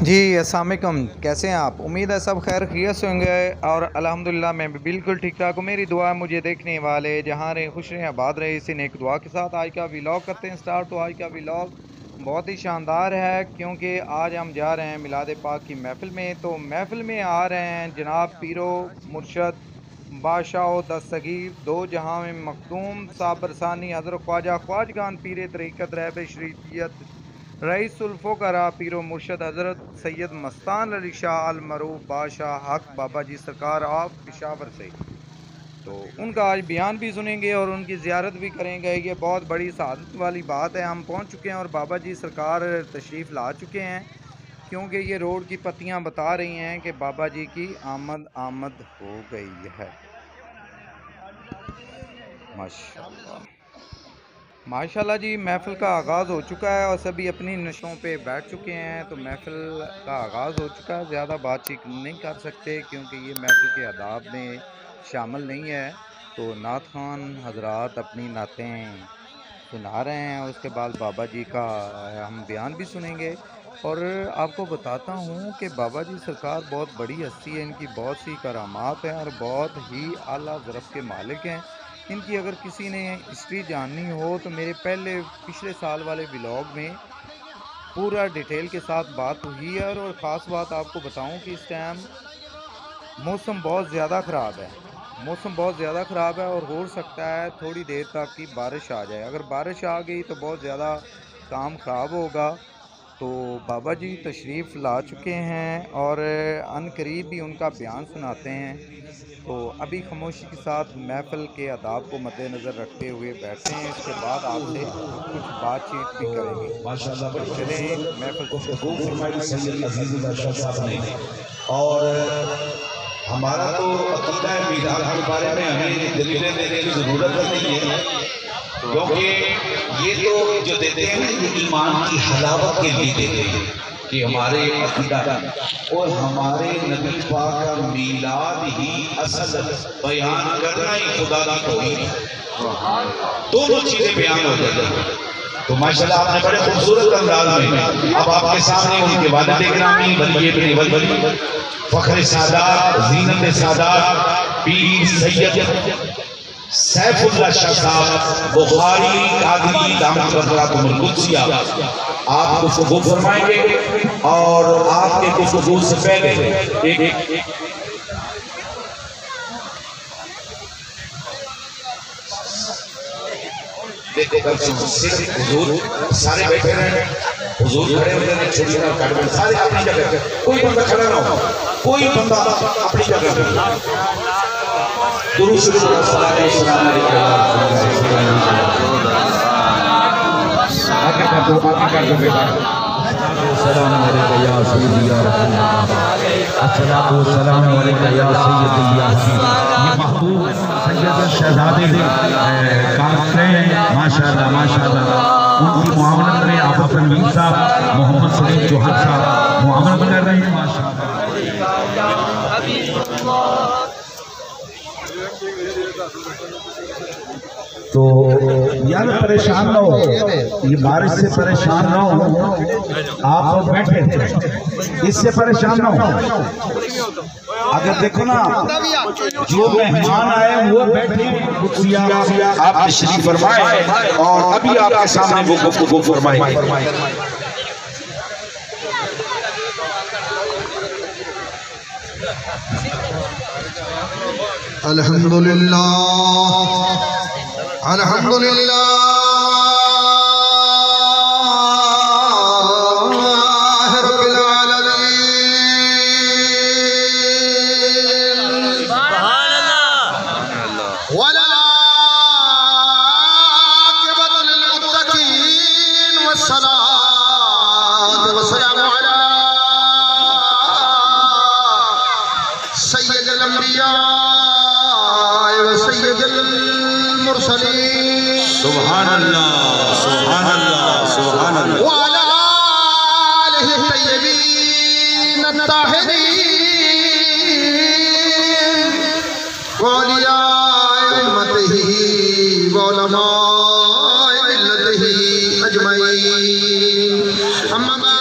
जी अस्सलाम वालेकुम, कैसे हैं आप? उम्मीद है सब खैर खैरियत से होंगे और अल्हम्दुलिल्लाह मैं भी बिल्कुल ठीक ठाक हूँ। मेरी दुआ है मुझे देखने वाले जहाँ रहे खुश रहें आबाद रहे, इसी नेक दुआ के साथ आज का व्लॉग करते हैं स्टार्ट। तो आज का व्लॉग बहुत ही शानदार है क्योंकि आज हम जा रहे हैं मिलाद पाक की महफ़िल में। तो महफ़िल में आ रहे हैं जनाब पीरो मुर्शद बादशाह दस्तगीर दो जहाँ में मखदूम साबरसानी हज़रत ख्वाजा ख्वाजगान पीर तरीक़त रहब शरीयत रईसुल फ़ुक़रा पीरो मुर्शद हज़रत सैयद मस्तान अली शाह अल मरूफ बादशाह हक बाबा जी सरकार ऑफ पेशावर से। तो उनका आज बयान भी सुनेंगे और उनकी ज़ियारत भी करेंगे। ये बहुत बड़ी सआदत वाली बात है। हम पहुंच चुके हैं और बाबा जी सरकार तशरीफ़ ला चुके हैं क्योंकि ये रोड की पत्तियां बता रही हैं कि बाबा जी की आमद आमद हो गई है। माशाअल्लाह माशाल्लाह जी, महफ़िल का आगाज़ हो चुका है और सभी अपनी नशों पे बैठ चुके हैं। तो महफ़िल का आगाज़ हो चुका है, ज़्यादा बातचीत नहीं कर सकते क्योंकि ये महफ़िल के आदाब में शामिल नहीं है। तो नात ख़ान हज़रात अपनी नातें सुना रहे हैं, उसके बाद बाबा जी का हम बयान भी सुनेंगे। और आपको बताता हूँ कि बाबा जी सरकार बहुत बड़ी हस्ती है, इनकी बहुत सी करामात हैं और बहुत ही आला ज़रफ़ के मालिक हैं। इनकी अगर किसी ने हिस्ट्री जाननी हो तो मेरे पिछले साल वाले व्लॉग में पूरा डिटेल के साथ बात हुई है। और ख़ास बात आपको बताऊं कि इस टाइम मौसम बहुत ज़्यादा ख़राब है। मौसम बहुत ज़्यादा ख़राब है और हो सकता है थोड़ी देर तक की बारिश आ जाए। अगर बारिश आ गई तो बहुत ज़्यादा काम ख़राब होगा। तो बाबा जी तशरीफ़ ला चुके हैं और अनकरीब भी उनका बयान सुनाते हैं। तो अभी खामोशी के साथ महफ़िल के आदाब को मद्देनज़र रखते हुए बैठते हैं, इसके बाद आपसे कुछ बातचीत भी करेंगे। माशाअल्लाह बड़ी चलें महफ़िल गुफ्तगू फरमाई सैयद अज़ीज़ुल बादशाह साहब ने। और हमारा तो अक़ीदा है मीराथ के बारे में हमें दलीलें देने की ज़रूरत नहीं है, क्योंकि ये तो जो देते हैं ना ये ईमान की हलावत के लिए देते हैं कि हमारे अक़ीदा और हमारे नबी पाक का मीलाद ही असल बयान करना ही खुदा की तौहीद है। दोनों चीज़ें बयान हो जाती हैं। तो माशाल्लाह आपने बड़े खूबसूरत अंदाज में अब आपके सामने उनके वालिद गिरामी वली इब्न वली फ़ख्र सादात ज़ीनत सादात पीर सैयद सैफुल्लाह शाह साहब बुखारी कादरी दामद बरकातुहुल कुद्सिया आप गुफ्तगू फरमाएंगे। और आपके गुफ्तगू से पहले एक देखो सिर्फ हुजूर सारे बैठे रहे, हुजूर खड़े होते हैं, छोटी ना काट सारे अपनी जगह, कोई बंदा खड़ा ना हो, कोई बंदा अपनी जगह पे दुरूद शरीफ और सलात व सलाम आगे कर दो बेटा। सलाम अलैका या सय्यदी या रसूल अल्लाह, अस्सलातु वस्सलाम अलैका या सय्यदी या हबीब। ये महबूब सैयद शहजादे माशाअल्लाह माशाअल्लाह उनकी मुआवनत में आप तनवीर साहब मोहम्मद सलीम जोहर साहब मुआवनत कर रहे हैं माशाअल्लाह। तो यार परेशान ना हो, ये बारिश से परेशान ना हो, आप बैठे थे इससे परेशान ना हो। अगर देखो ना जो मेहमान आए वो बैठे कुर्सियां आप तशरीफ फरमाए और अभी आपके सामने वो गुफ्तगू फरमाएंगे। अल्हम्दुलिल्लाह अल्हम्दुलिल्लाह रब्बिल आलमीन सुभान अल्लाह वला आक़िबतु लिल मुत्तक़ीन वस्सलातु वस्सलामु अला सय्यिदिल अंबिया सुभान अल्लाह सुभान अल्लाह सुभान अल्लाह व अला आलिहि तय्यबीन अत्ताहिरीन व औलियाए उम्मतिही व उलमाए मिल्लतिही अजमईन। अम्मा बाद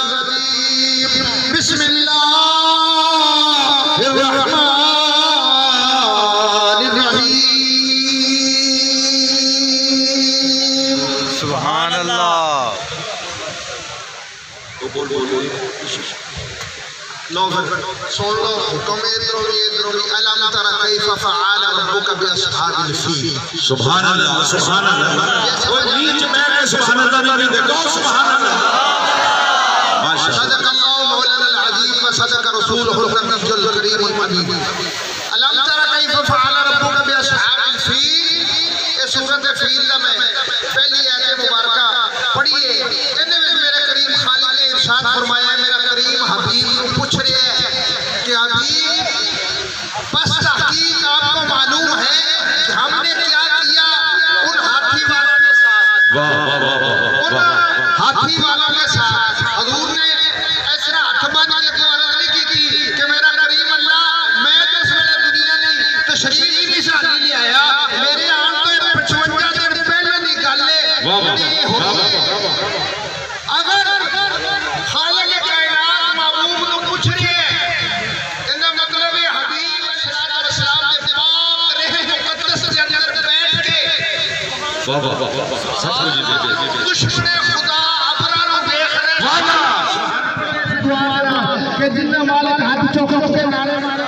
लो सुन लो हुक्म इधरों भी अलम तरा कैफ फअल रब्बुका बिअस्हाबिल फील। सुभान अल्लाह सुभान अल्लाह। और नीच मैं के सुभान अल्लाह नहीं देखो सुभान अल्लाह। माशाअल्लाह। सदकल्लाहु मौलाना अल-अज़ीम व सदक रसूलुहुल नबियुल करीमुल हबीब। अलम तरा कैफ फअल रब्बुका बिअस्हाबिल फील। ये सूरत फील में पहली आयत मुबारका पढ़िए। इहदे विच मेरे करीम खालिक ने इरशाद फरमाया, मेरा करीम हबीब को पूछ रहे हैं कि हबीब बस तहकीक आपको मालूम है कि हमने क्या किया उन हाथी वालों के साथ। वाह वाह वाह उन हाथी वालों के साथ हजूर ने ऐसा हाथ बांध के तो अर्ज नहीं की थी कि मेरा करीम अल्लाह मैं तो इस वेले दुनिया नहीं तो शरीफ ही नहीं शादी ले आया, मेरे आन तो 55 दिन पहले की गल है। अगर खालिक कायनात महबूब को पूछ रहे हैं, इनका मतलब है हबीब सल्लल्लाहु अलैहि वसल्लम ने पाक रहे मुकद्दस के अंदर बैठ के वाह वाह वाह सचमुच दुश्मन खुदा अबरार देख रहे हैं कि जिन्ना मालिक हाथ चौकों के नारे मारे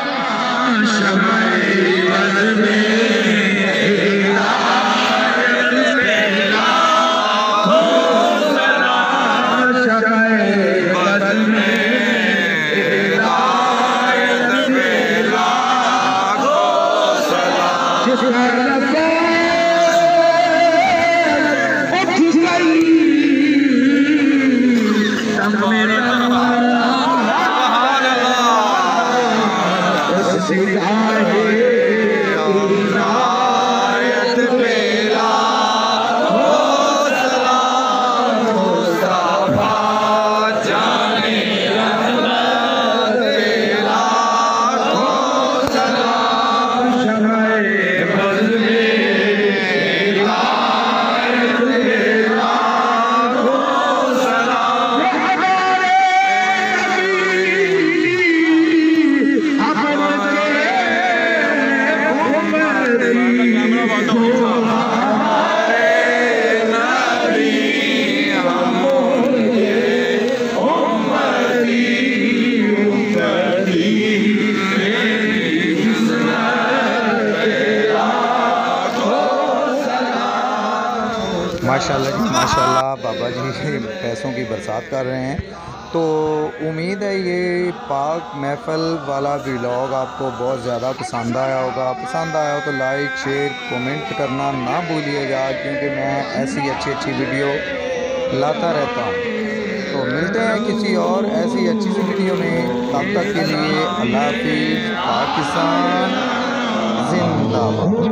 माशाल्लाह जी माशाल्लाह। बाबा जी पैसों की बरसात कर रहे हैं। तो उम्मीद है ये पाक महफिल वाला व्लॉग आपको बहुत ज़्यादा पसंद आया होगा। पसंद आया हो तो लाइक शेयर कमेंट करना ना भूलिएगा, क्योंकि मैं ऐसी अच्छी वीडियो लाता रहता हूँ। तो मिलते हैं किसी और ऐसी अच्छी सी वीडियो में। तब तक के लिए अल्लाह हाफिज़। पाकिस्तान जिंदाबाद।